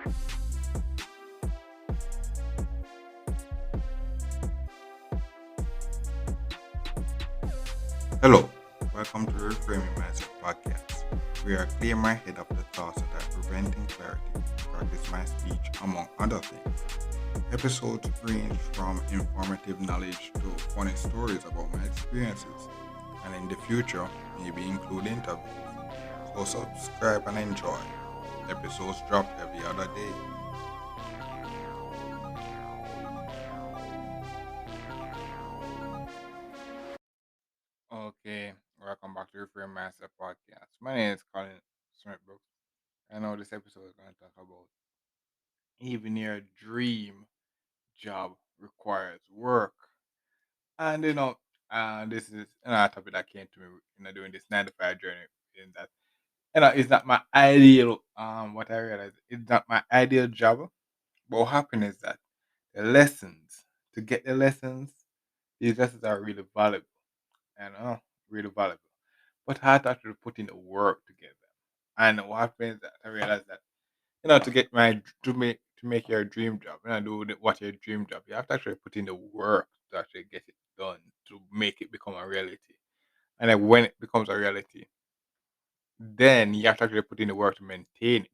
Hello, welcome to Reframing Mindset Podcast. We are clear my head of the thoughts that are preventing clarity, practice my speech, among other things. Episodes range from informative knowledge to funny stories about my experiences, and in the future, maybe include interviews. So subscribe and enjoy. Episodes drop every other day. Okay, welcome back to Reframe Mindset Podcast. My name is Colin Smithbrook. I know this episode is going to talk about even your dream job requires work. And this is another topic that came to me, doing this 9 to 5 journey. In that, it's not my ideal. What I realized, it's not my ideal job. But what happened is that the lessons to get the lessons, these lessons are really valuable, and really valuable. But I had to actually put in the work to get them. And what happened is that I realized that to get to make your dream job, what your dream job, you have to actually put in the work to actually get it done to make it become a reality. And then when it becomes a reality, then you have to actually put in the work to maintain it.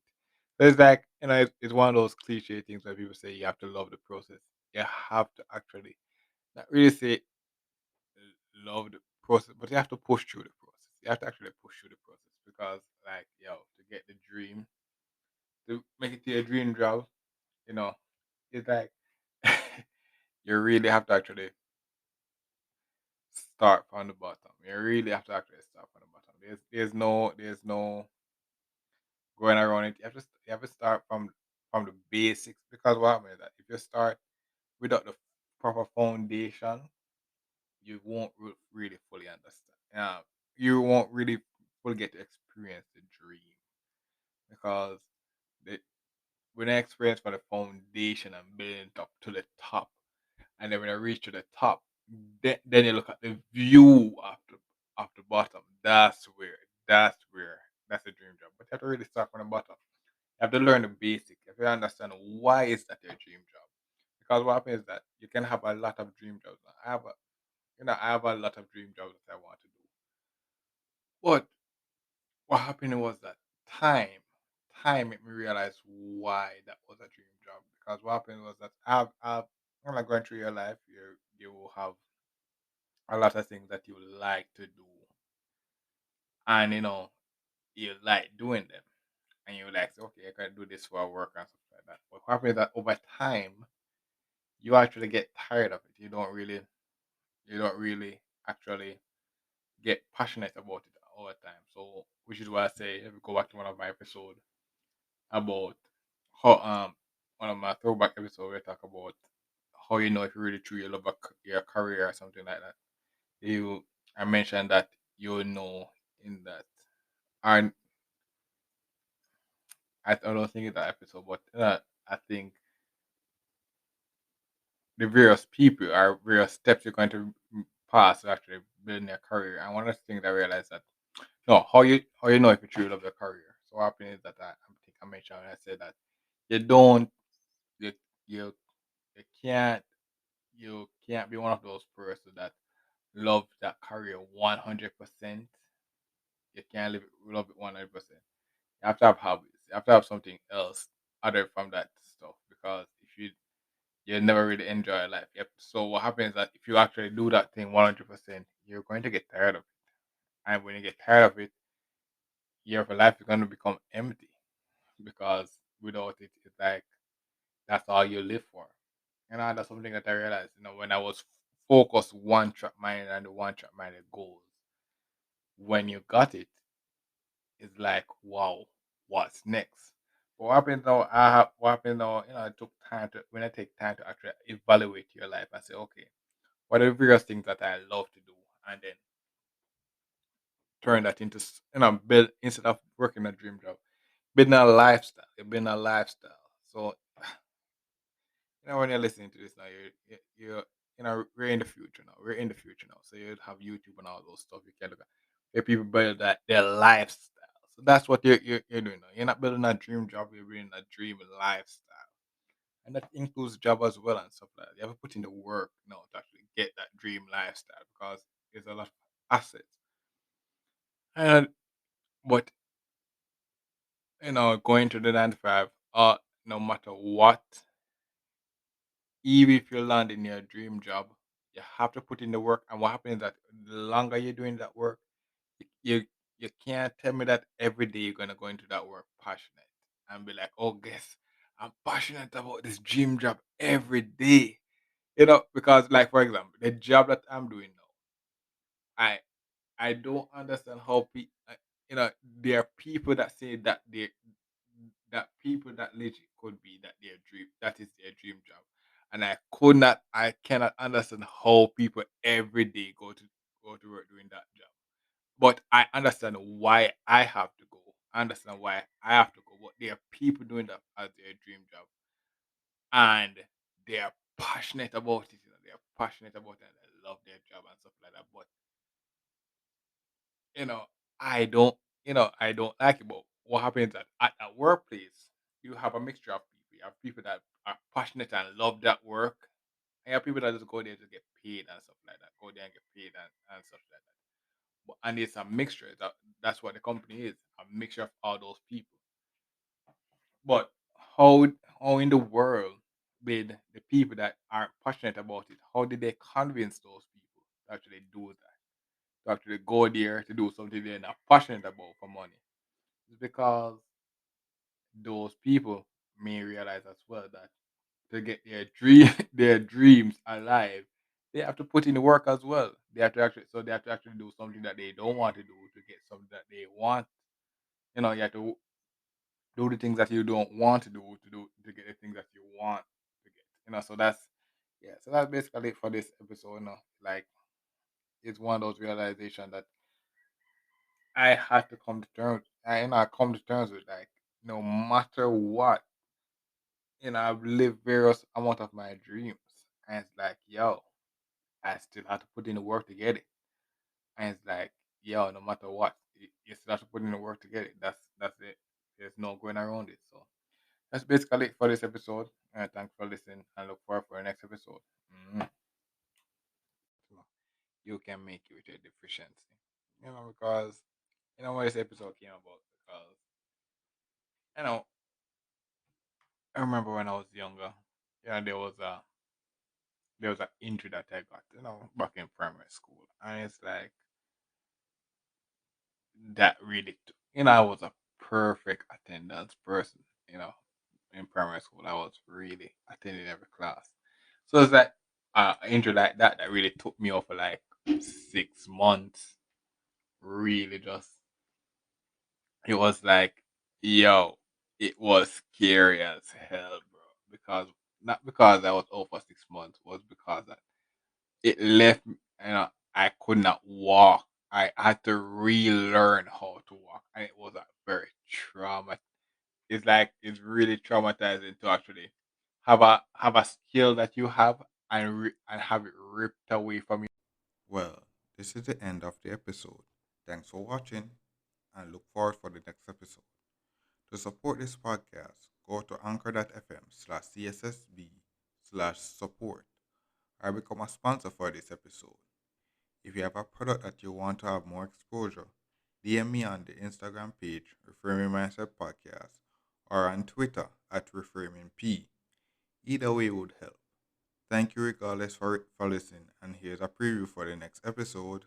So it's like it's one of those cliche things where people say you have to love the process. You have to actually not really say love the process, but you have to push through the process. You have to actually push through the process because, like, to get the dream, to make it to your dream job, you know, it's like you really have to actually start from the bottom. You really have to actually start from the bottom. There's no going around it. You have to start from the basics because what happens is that if you start without the proper foundation, you won't really fully understand. You won't really fully get to experience the dream because the when I experience for the foundation and building it up to the top, and then when I reach to the top, then you look at the view of the bottom. That's where that's a dream job. But you have to really start from the bottom. You have to learn the basic. You have to understand why is that your dream job. Because what happens is that you can have a lot of dream jobs. I have a lot of dream jobs that I want to do. But what happened was that time, time made me realize why that was a dream job. Because what happened was that when I going through your life, you will have a lot of things that you would like to do, and you like doing them, and you like say, okay, I can do this for work and stuff like that. But what happens is that over time, you actually get tired of it. You don't really actually get passionate about it all the time. So, which is why I say, if we go back to one of my episodes about how one of my throwback episodes, we talk about how you know if you really truly love your career or something like that. You I mentioned that you know in that. And I don't think it's that episode, but I think the various people are various steps you're going to pass to actually building your career. And one of the things I realized that no, how you know if you truly love your career. So what happened is that I think I mentioned when I said that you don't you you you can't you can't be one of those persons that love that career 100%. You can't love it 100%. You have to have hobbies. You have to have something else other from that stuff because if you never really enjoy life. Yep. So what happens is that if you actually do that thing 100%, you're going to get tired of it. And when you get tired of it, your life is going to become empty because without it, it's like that's all you live for. That's something that I realized. When I was focused one track minded and the one track minded goals. When you got it, it's like wow, what's next? But what happens now? What happens now? It took time to when I take time to actually evaluate your life and say, okay, what are the various things that I love to do, and then turn that into build instead of working a dream job, building a lifestyle. You're building a lifestyle. So when you're listening to this now, we're in the future now. We're in the future now. So you have YouTube and all those stuff you can look at where people build that their lifestyle. So that's what you're doing now. You're not building a dream job, you're building a dream lifestyle. And that includes job as well and stuff like that. You have to put in the work now to actually get that dream lifestyle because there's a lot of assets. And but going to the 9 to 5, no matter what, even if you land in your dream job, you have to put in the work. And what happens is that the longer you're doing that work, you you can't tell me that every day you're gonna go into that work passionate and be like, oh, guess I'm passionate about this dream job every day. Because like for example, the job that I'm doing now, I I don't understand how you know there are people that say that people that legit could be that is their dream job, and I cannot understand how people every day go to work doing that job. But I understand why I have to go. I understand why I have to go. But there are people doing that as their dream job, and they are passionate about it. They are passionate about it. And they love their job and stuff like that. But you know, I don't. I don't like it. But what happens is that at a workplace, you have a mixture of people. You have people that are passionate and love that work. And you have people that just go there to get paid and stuff like that. Go there and get paid and stuff like that. And it's a mixture. That's what the company is, a mixture of all those people. But how in the world did the people that aren't passionate about it, how did they convince those people to actually do that? To actually go there to do something they're not passionate about for money? It's because those people may realize as well that to get their their dreams alive, they have to put in the work as well. They have to actually do something that they don't want to do to get something that they want. You have to do the things that you don't want to get the things that you want to get. So that's basically it for this episode. Like it's one of those realizations that I had to come to terms. I come to terms with, like, no matter what, I've lived various amount of my dreams, and it's like, yo, I still have to put in the work to get it. And it's like, yo, no matter what, you still have to put in the work to get it. That's it. There's no going around it. So that's basically it for this episode. Thanks for listening and look forward for the next episode. Mhm. So you can make it with your deficiency. Because why this episode came about, because you know, I remember when I was younger, there was an injury that I got, back in primary school. And it's like that really I was a perfect attendance person, you know, in primary school. I was really attending every class. So it's like an injury like that really took me off for like 6 months. Really, just it was like, yo, it was scary as hell, bro. Because not because I was off for 6 months, was because that it left me, I could not walk. I had to relearn how to walk, and it was a very trauma. It's really traumatizing to actually have a skill that you have, and have it ripped away from you. Well, this is the end of the episode. Thanks for watching and look forward for the next episode. To support this podcast, go to anchor.fm/cssb/support or become a sponsor for this episode. If you have a product that you want to have more exposure, DM me on the Instagram page, Reframing Mindset Podcast, or on Twitter at ReframingP. Either way would help. Thank you regardless for listening, and here's a preview for the next episode.